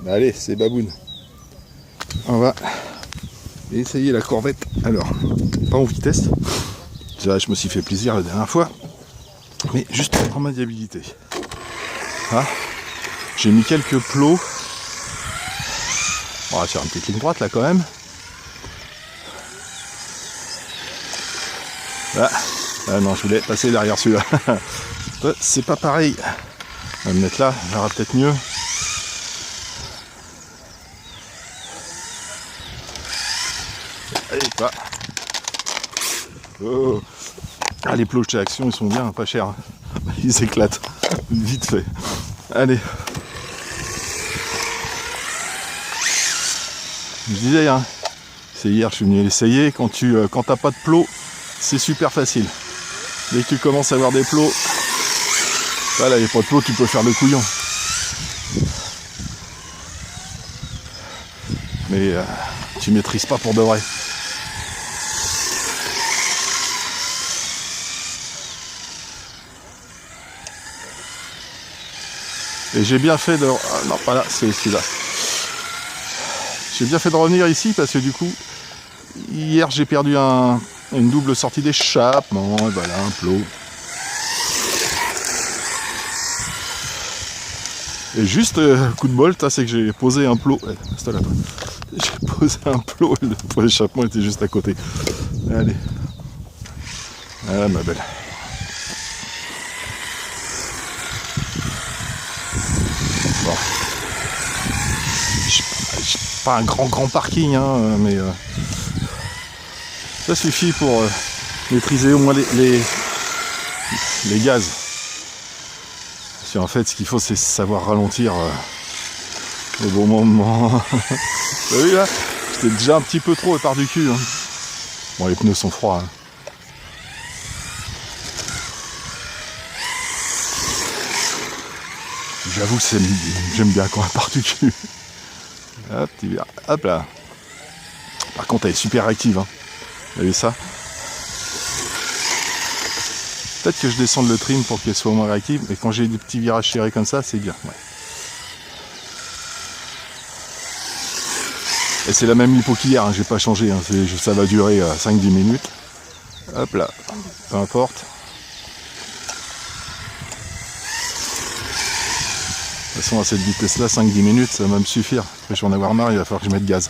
Allez, c'est baboune. On va essayer la corvette. Alors, pas en vitesse. Déjà, je me suis fait plaisir la dernière fois. Mais juste en maniabilité. Ah, j'ai mis quelques plots. On va faire une petite ligne droite là quand même. Ah non, je voulais passer derrière celui-là. C'est pas pareil. On va me mettre là, on verra peut-être mieux. Allez, pas. Oh. Ah, les plots chez Action, ils sont bien, pas chers. Ils éclatent. Vite fait. Allez. Je disais, hein, c'est hier, je suis venu l'essayer. Quand t'as pas de plot, c'est super facile. Dès que tu commences à avoir des plots, voilà, il n'y a pas de plot, tu peux faire le couillon. Mais tu maîtrises pas pour de vrai. Et j'ai bien fait de... Ah, non, pas là, c'est celui-là. J'ai bien fait de revenir ici parce que du coup, hier j'ai perdu une double sortie d'échappement. Et voilà, un plot. Et juste, coup de bol, c'est que j'ai posé un plot. C'est là, toi. J'ai posé un plot et le point d'échappement était juste à côté. Allez. Ah, ma belle. Bon. J'ai pas un grand parking, hein, mais ça suffit pour maîtriser au moins les gaz. Parce qu'en fait, ce qu'il faut, c'est savoir ralentir au bon moment. T'as vu là? J'étais déjà un petit peu trop épars du cul. Hein. Bon, les pneus sont froids. Hein. J'avoue que j'aime bien quand elle part du cul. Hop, hop là. Par contre, elle est super active. Hein. Vous avez ça? Peut-être que je descende le trim pour qu'elle soit moins réactive. Mais quand j'ai des petits virages serrés comme ça, c'est bien. Ouais. Et c'est la même lipo qu'hier. Hein. J'ai pas changé. Hein. Ça va durer 5-10 minutes. Hop là. Peu importe. De toute façon, à cette vitesse-là, 5-10 minutes, ça va me suffire. Après, je vais en avoir marre, il va falloir que je mette gaz.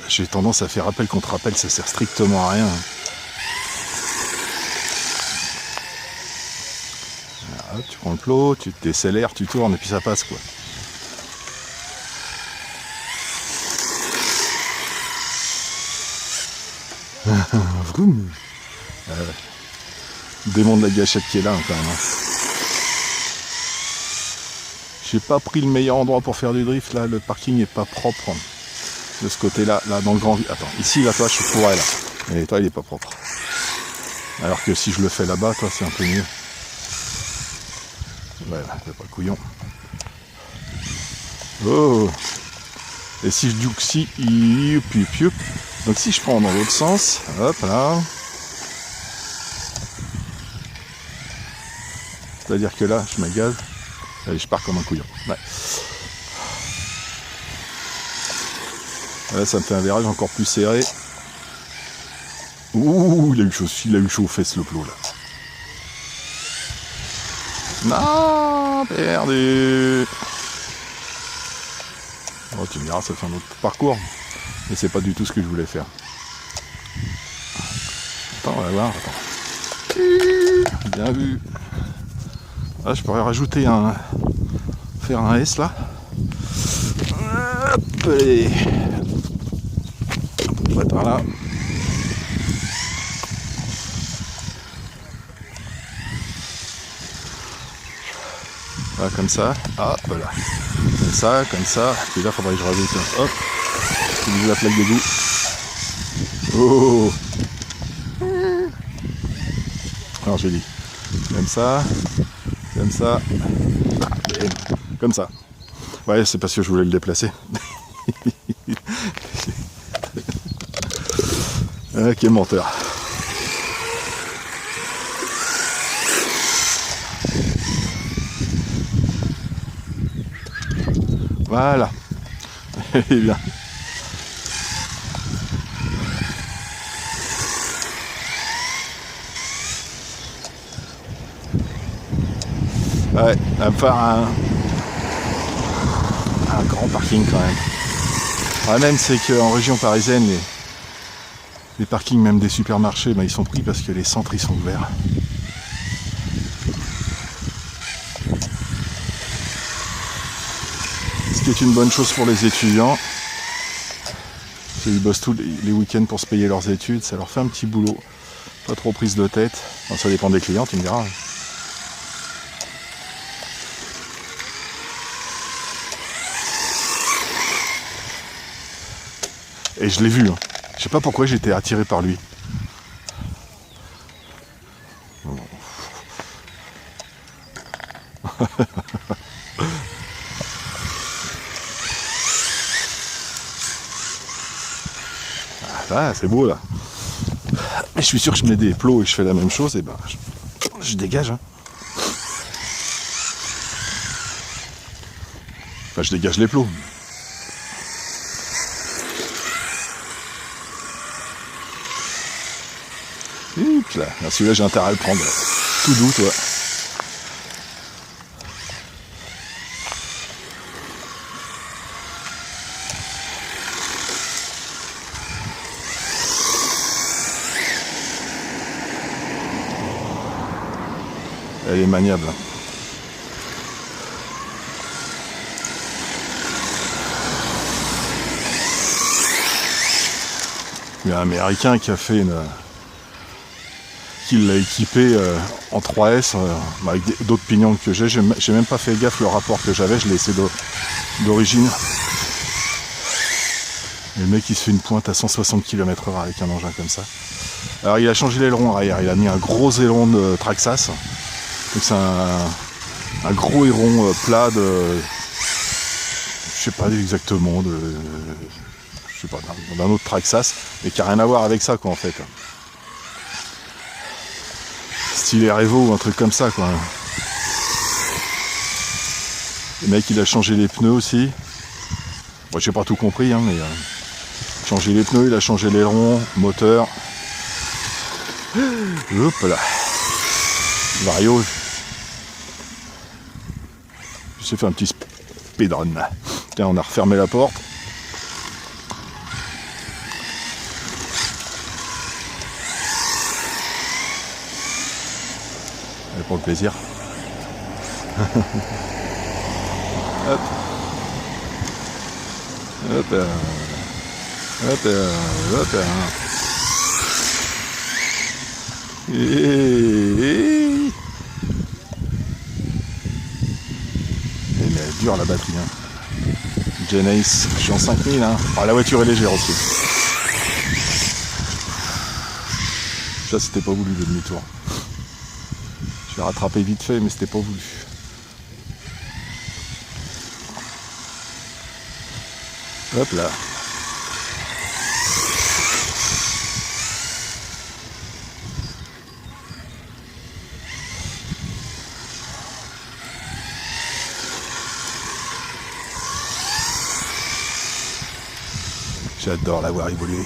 J'ai tendance à faire appel contre appel, ça sert strictement à rien. Alors, tu prends le plot, tu te décélères, tu tournes et puis ça passe quoi. Vroom. Démon de la gâchette qui est là quand même. Hein. J'ai pas pris le meilleur endroit pour faire du drift là, le parking est pas propre. De ce côté-là, là dans le grand vide. Attends, ici là toi je pourrais là. Et toi il est pas propre. Alors que si je le fais là-bas, toi c'est un peu mieux. Voilà, c'est pas le couillon. Oh. Et si je duxi, donc si je prends dans l'autre sens, hop là. C'est-à-dire que là, je m'agaze. Allez, je pars comme un couillon. Ouais. Là, ça me fait un virage encore plus serré. Ouh, il a eu chaud aux fesses le plot là. Non, perdu. Oh, tu me diras, ça fait un autre parcours. Mais c'est pas du tout ce que je voulais faire. Attends, on va voir. Attends. Bien vu. Ah, je pourrais rajouter faire un S là. Hop, allez. On va être par là. Voilà, comme ça. Hop, voilà. Comme ça. Puis là, il faudrait que je rajoute. Hop. Je la plaque d'égout. Oh. Alors, je dis. Comme ça. Comme ça. Ouais, c'est parce que je voulais le déplacer. Quel menteur. Voilà. Eh bien. Ouais, on va faire un grand parking quand même. Le problème c'est qu'en région parisienne, les parkings même des supermarchés, ils sont pris parce que les centres ils sont ouverts. Ce qui est une bonne chose pour les étudiants. Ils bossent tous les week-ends pour se payer leurs études, ça leur fait un petit boulot. Pas trop prise de tête. Bon, ça dépend des clients, tu me diras. Et je l'ai vu. Hein. Je sais pas pourquoi j'étais attiré par lui. Ah, c'est beau là. Mais je suis sûr que je mets des plots et je fais la même chose, et ben je dégage. Hein. Enfin, je dégage les plots. Là, celui-là j'ai intérêt à le prendre. Tout doux, toi. Elle est maniable. Il y a un Américain qui a fait qui l'a équipé en 3S avec d'autres pignons que j'ai même pas fait gaffe le rapport que j'avais, je l'ai laissé d'origine. Et le mec il se fait une pointe à 160 km/h avec un engin comme ça. Alors il a changé l'aileron arrière, il a mis un gros aileron de Traxxas. Donc c'est un gros aileron plat de, je sais pas exactement, je sais pas, d'un autre Traxxas, mais qui a rien à voir avec ça quoi en fait. Style Revo ou un truc comme ça quoi. Le mec il a changé les pneus aussi. Bon, j'ai pas tout compris hein, mais changé les pneus, il a changé l'aileron, moteur. Hop là. Vario. Il s'est fait un petit speedrun. Tiens, on a refermé la porte. Et pour le plaisir. Hop. Hop. Hop. Hop. Et mais elle dure la batterie. Hein. Genesis, je suis en 5000. Hein. Ah, la voiture est légère aussi. Ça, c'était pas voulu le demi-tour. Je vais rattraper vite fait, mais c'était pas voulu. Hop là. J'adore la voir évoluer.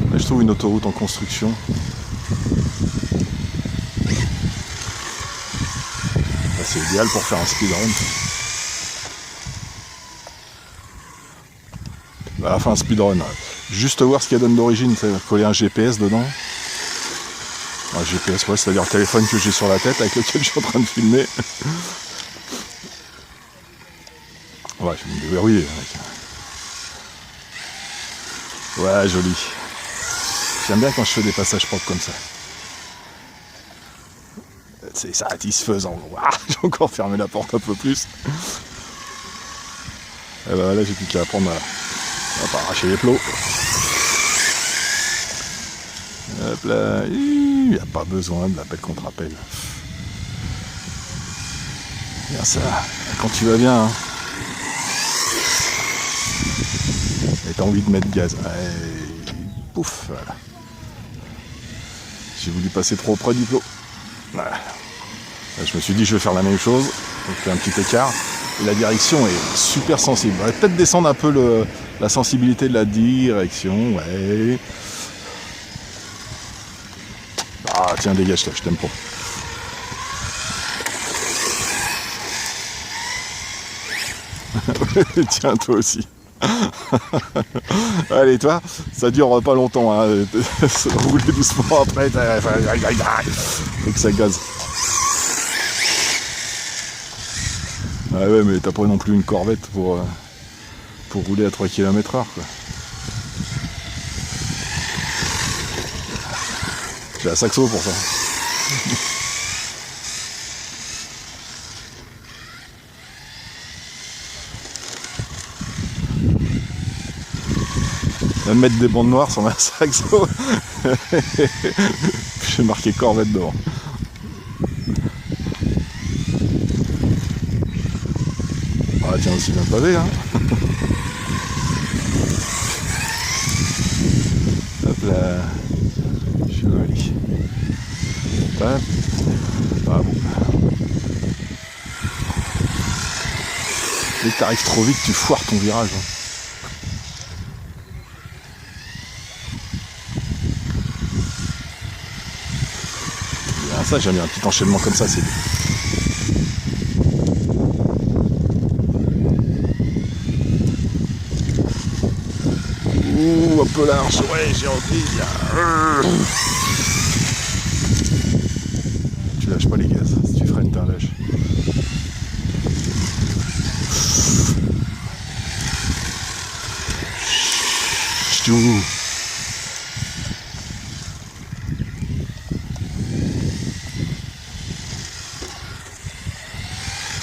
Là, je trouve une autoroute en construction. Là, c'est idéal pour faire un speedrun. Enfin un speedrun, juste voir ce qu'elle donne d'origine, c'est coller un GPS dedans. Un GPS, ouais, c'est-à-dire le téléphone que j'ai sur la tête avec lequel je suis en train de filmer. Ouais, je vais me déverrouiller. Ouais, joli. J'aime bien quand je fais des passages propres comme ça. C'est satisfaisant. Ah, j'ai encore fermé la porte un peu plus. Et ben là, j'ai plus qu'à apprendre à pas arracher les plots. Hop là, il n'y a pas besoin de l'appel contre appel. Bien ça, quand tu vas bien, hein. Et t'as envie de mettre gaz. Ouais, pouf, voilà. J'ai voulu passer trop près du plot. Voilà. Là, je me suis dit je vais faire la même chose. Donc un petit écart. Et la direction est super sensible. On va peut-être descendre un peu la sensibilité de la direction. Ouais. Ah tiens, dégage-toi, je t'aime pas. Tiens, toi aussi. Allez, toi, ça dure pas longtemps. Hein. Rouler doucement après, faut que ça gaze. Ah ouais, mais t'as pas non plus une corvette pour rouler à 3 km/h, quoi. J'ai un saxo pour ça. Même mettre des bandes noires sur ma saxo. J'ai marqué corvette devant. Ah tiens, aussi bien pavé, hein. Hop là. Joli. Hop. Ah bon. Dès que t'arrives trop vite, tu foires ton virage. Hein. Ah, ça, j'aime bien un petit enchaînement comme ça, c'est bien. Ouh, un peu large, ouais, j'ai envie. Tu lâches pas les gaz, si tu freines, t'es un lâche.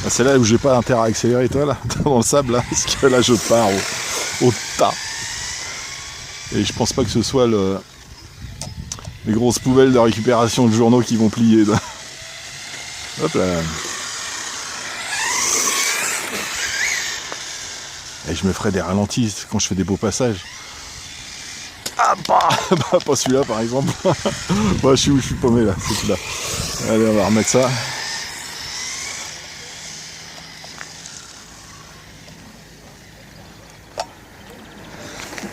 C'est là où j'ai pas intérêt à accélérer, toi, là, dans le sable, là, parce que là, je pars au tas. Et je pense pas que ce soit les grosses poubelles de récupération de journaux qui vont plier, là. Hop là. Et je me ferai des ralentis quand je fais des beaux passages. Ah bah, pas celui-là par exemple. Moi je suis paumé là, c'est celui-là. Allez, on va remettre ça.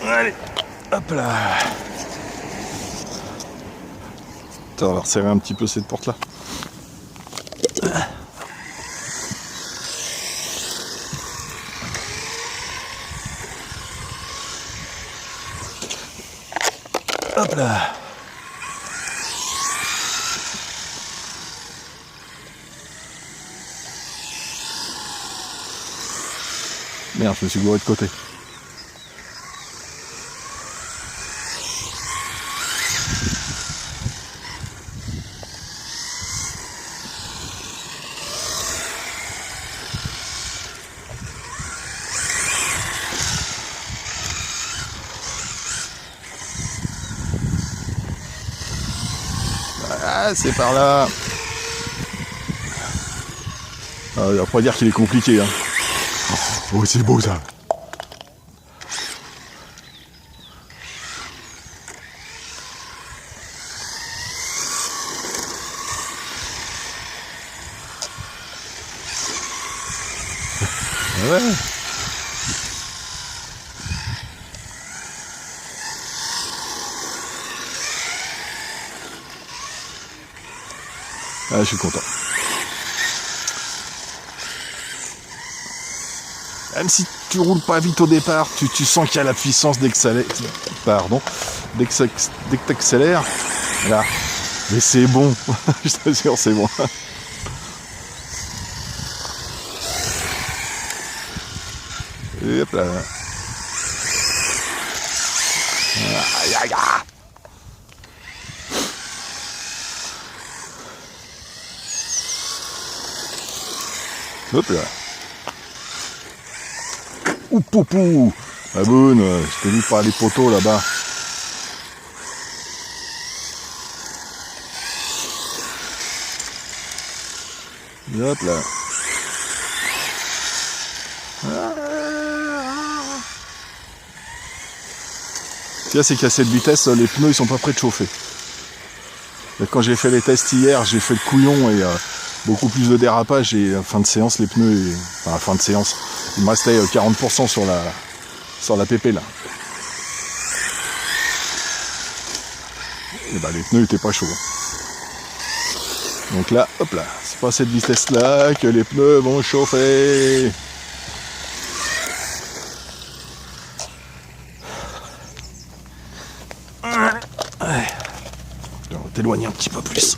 Allez, hop là. Attends, on va resserrer un petit peu cette porte là. Hop là. Merde, je me suis gouré de côté. Ah, c'est par là. On va pas dire qu'il est compliqué. Hein. Oh, c'est beau ça. Ouais. Ah, je suis content. Même si tu roules pas vite au départ, tu sens qu'il y a la puissance dès que ça pardon, dès que t'accélères. Voilà. Mais c'est bon, je t'assure, c'est bon. Et hop là. Aïe, aïe, aïe. Hop là. Ouh poupou. La bonne, je t'ai vu par les poteaux là-bas. Hop là. Tiens, c'est qu'à cette vitesse, les pneus ils sont pas prêts de chauffer. Et quand j'ai fait les tests hier, j'ai fait le couillon et beaucoup plus de dérapage et fin de séance, les pneus, enfin fin de séance, il me restait 40% sur la PP là. Et bah les pneus étaient pas chauds. Donc là, hop là, c'est pas à cette vitesse là que les pneus vont chauffer. On va t'éloigner un petit peu plus.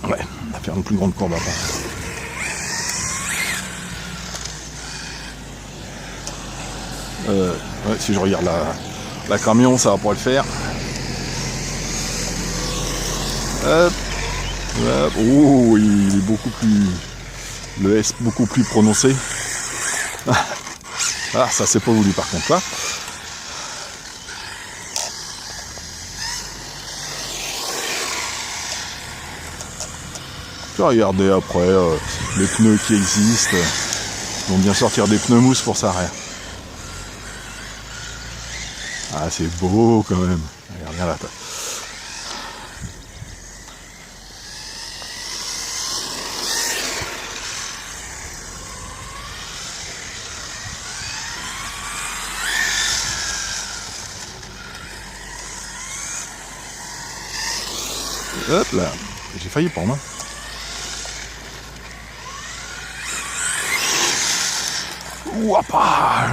Ouais, on va faire une plus grande courbe après. Ouais, si je regarde la camion, ça va pas le faire. Hop. Hop. Oh, il est beaucoup plus... Le S beaucoup plus prononcé. Ah, ça c'est pas voulu par contre là. Je vais regarder après les pneus qui existent. Ils vont bien sortir des pneus mousse pour ça, rien. Ah, c'est beau quand même. Regarde là. Hop là, j'ai failli prendre. Ouapa.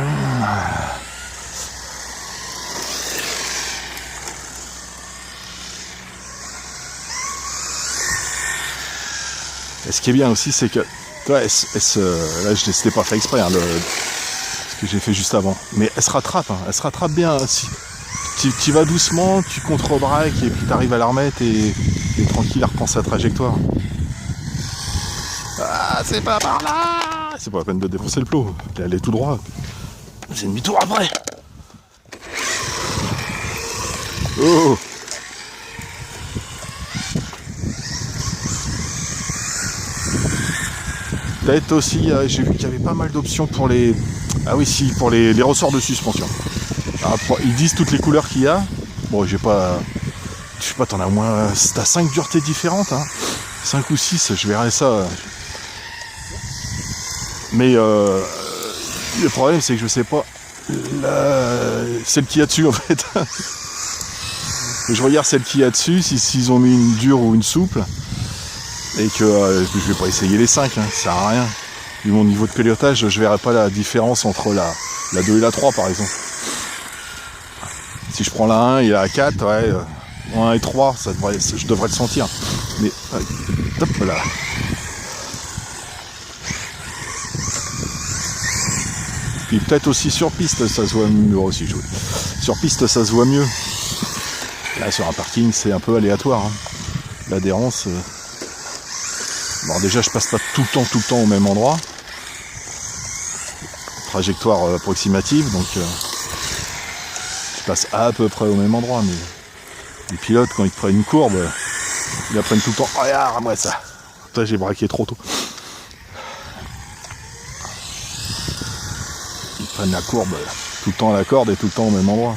Et ce qui est bien aussi, c'est que toi, là, je n'ai pas fait exprès, hein, ce que j'ai fait juste avant. Mais elle se rattrape, hein, elle se rattrape bien. Si tu vas doucement, tu contre-braques et puis tu arrives à la remettre et tranquille, elle reprend sa trajectoire. Ah, c'est pas par là! C'est pas la peine de défoncer le plot, elle est tout droit. J'ai demi-tour après. Oh! Peut-être aussi, j'ai vu qu'il y avait pas mal d'options pour les... Ah oui, si, pour les ressorts de suspension. Alors, ils disent toutes les couleurs qu'il y a. Bon, j'ai pas... Je sais pas, t'en as au moins... T'as 5 duretés différentes, hein. 5 ou 6, je verrai ça. Mais le problème, c'est que je sais pas celle qu'il y a dessus, en fait. Je regarde celle qu'il y a dessus, s'ils ont mis une dure ou une souple. Et que je vais pas essayer les 5, hein, ça sert à rien. Vu mon niveau de pilotage, je verrai pas la différence entre la 2 et la 3 par exemple. Si je prends la 1 et la 4, ouais, 1 et 3, je devrais le sentir. Mais hop là. Puis peut-être aussi sur piste, ça se voit mieux aussi. Sur piste, ça se voit mieux. Là, sur un parking, c'est un peu aléatoire. Hein. L'adhérence... Bon, déjà, je passe pas tout le temps au même endroit. Trajectoire approximative, donc je passe à peu près au même endroit. Mais les pilotes, quand ils prennent une courbe, ils la prennent tout le temps. Oh, regarde-moi ça. Là, j'ai braqué trop tôt. Ils prennent la courbe tout le temps à la corde et tout le temps au même endroit.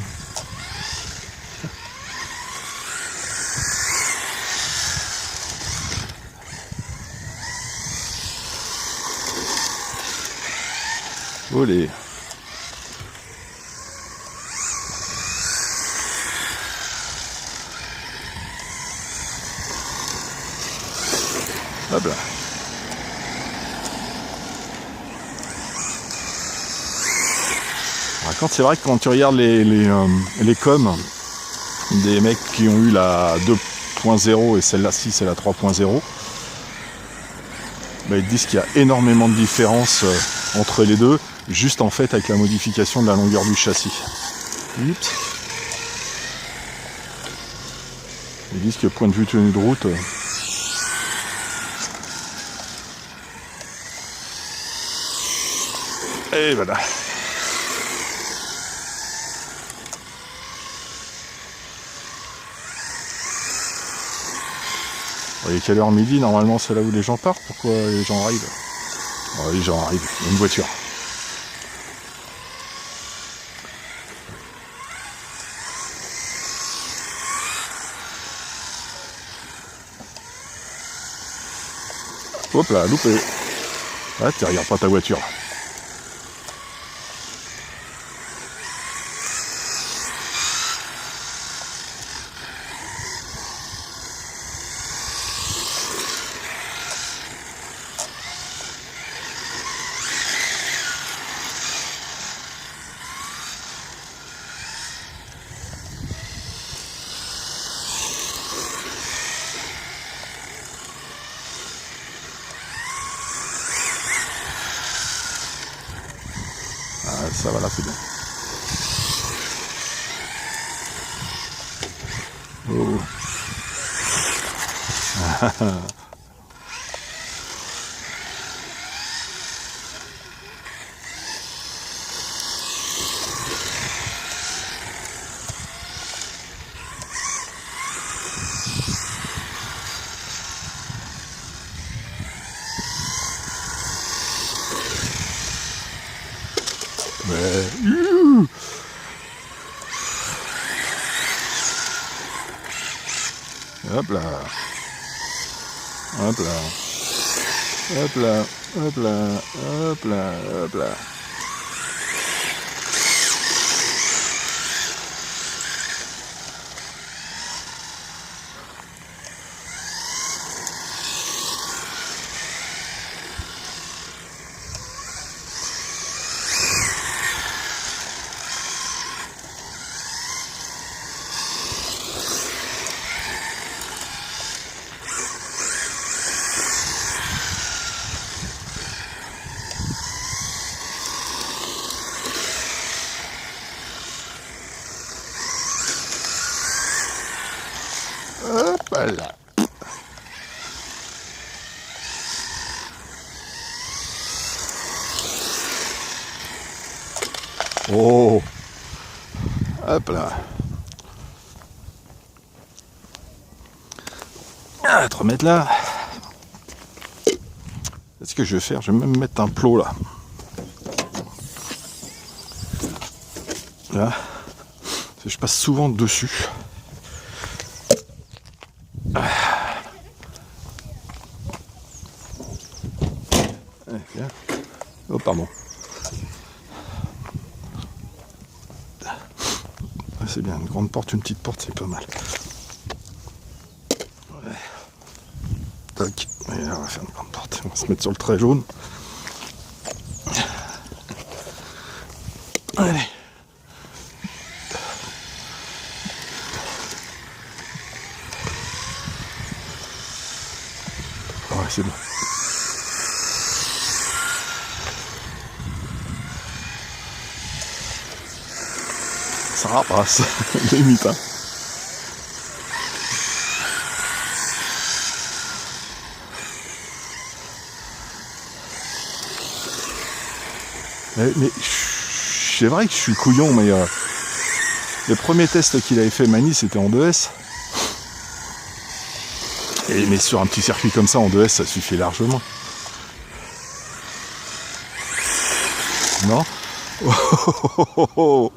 Olé. Hop là. Par contre, c'est vrai que quand tu regardes les coms des mecs qui ont eu la 2.0 et celle-là-ci, c'est la 3.0, bah, ils disent qu'il y a énormément de différences entre les deux, juste en fait avec la modification de la longueur du châssis. Oups. Ils disent que point de vue tenue de route, et voilà. Il est quelle heure midi? Normalement c'est là où les gens partent. Pourquoi les gens arrivent? Oh, les gens arrivent, il y a une voiture. Hop là, loupé. Ah, tu regardes pas ta voiture. Ah, ça va là, c'est bien. Oh. Ouais. Hop là. Hop là. Hop là. Hop là. Hop là. Hop là. Hop là. Oh. Hop là. Ah, 3 mètres là. Ce que je vais faire, je vais même mettre un plot là. Là. Je passe souvent dessus. Oh pardon. C'est bien, une grande porte, une petite porte, c'est pas mal. Ouais. Tac. Et là, on va faire une grande porte. On va se mettre sur le trait jaune. Allez. Ouais, c'est bon. Ça rapace, limite. Hein. Mais c'est vrai que je suis couillon, mais le premier test qu'il avait fait Mani, c'était en 2S. Mais sur un petit circuit comme ça, en 2S, ça suffit largement. Non? Oh.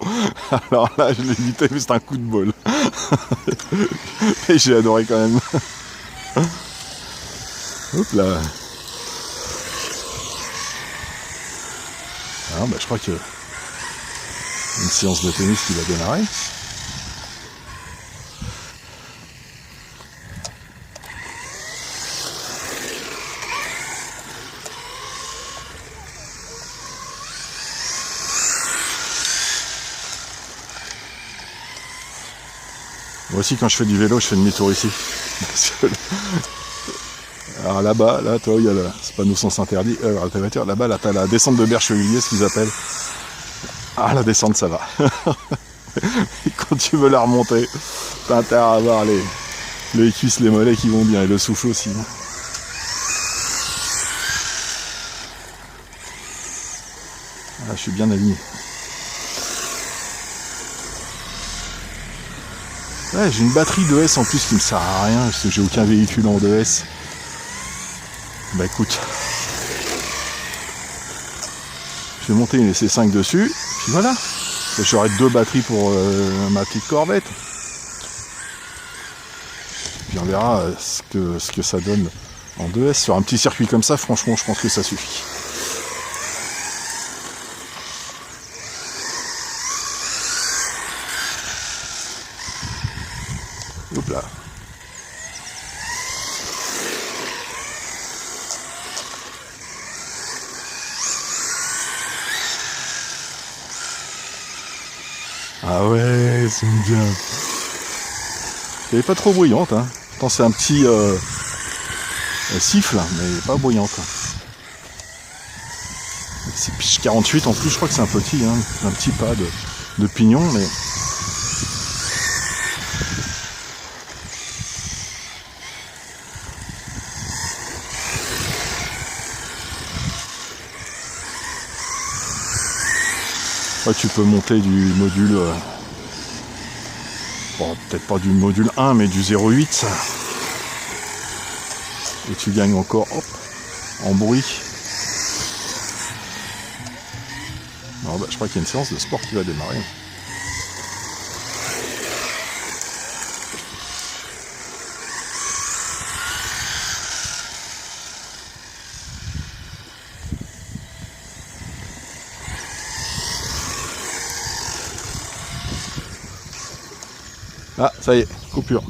Alors là, je l'ai évité, mais c'est un coup de bol. Et j'ai adoré quand même. Hop là. Alors, bah, je crois que une séance de tennis qui va démarrer. Moi aussi, quand je fais du vélo, je fais demi-tour ici. Alors là-bas, là, toi, il y a c'est pas nous sens interdit. Ta voiture, là-bas, là, t'as la descente de Berchevillers, ce qu'ils appellent. Ah, la descente, ça va. Et quand tu veux la remonter, t'as intérêt à avoir les cuisses, les mollets qui vont bien, et le souffle aussi. Ah, je suis bien aligné. Ouais, j'ai une batterie 2S en plus qui me sert à rien, parce que j'ai aucun véhicule en 2S. Bah écoute, je vais monter une C5 dessus, puis voilà. J'aurai 2 batteries pour ma petite Corvette. Puis on verra ce que ça donne En 2S, sur un petit circuit comme ça, franchement, je pense que ça suffit. Hop là. Ah ouais, c'est bien. Elle est pas trop bruyante, hein. Pourtant c'est un petit siffle, mais pas bruyante. C'est pitch 48 en plus, je crois que c'est un petit, hein, un petit pas de pignon, mais. Ouais, tu peux monter du module, bon, peut-être pas du module 1, mais du 0,8. Et tu gagnes encore, hop, en bruit. Alors, bah, je crois qu'il y a une séance de sport qui va démarrer. Ah, ça y est, coupure.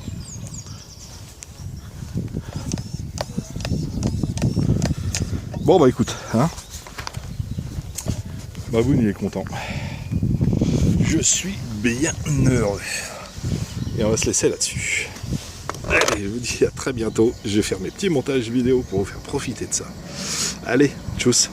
Bon bah écoute, hein. Baboun il est content. Je suis bien heureux. Et on va se laisser là-dessus. Allez, je vous dis à très bientôt. Je vais faire mes petits montages vidéo pour vous faire profiter de ça. Allez, tchuss.